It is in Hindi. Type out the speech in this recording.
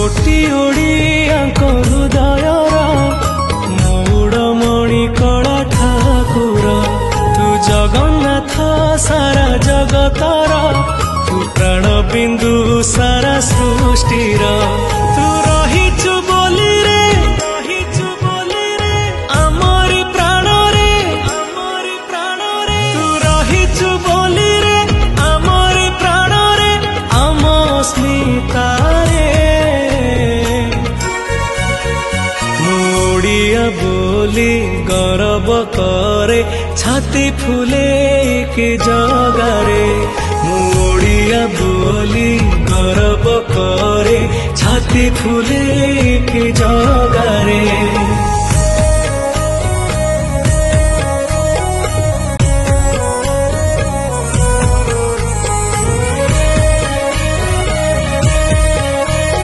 कोटि ओडियाଙ୍କ हृदयर मौड़मणि कला ठाकुर तू जगन्नाथ सारा जगतर तू प्राण बिंदु सारा सृष्टिर तू रहिचु बोली रे आमरी प्राण रे तू रहिचु बोली रे आमरी प्राण रे आम स्मिता रे मोड़िया बोली गौरव करे छाती फुले के जगारे मोड़िया बोली गौरव करे छाती फुले के जगारे।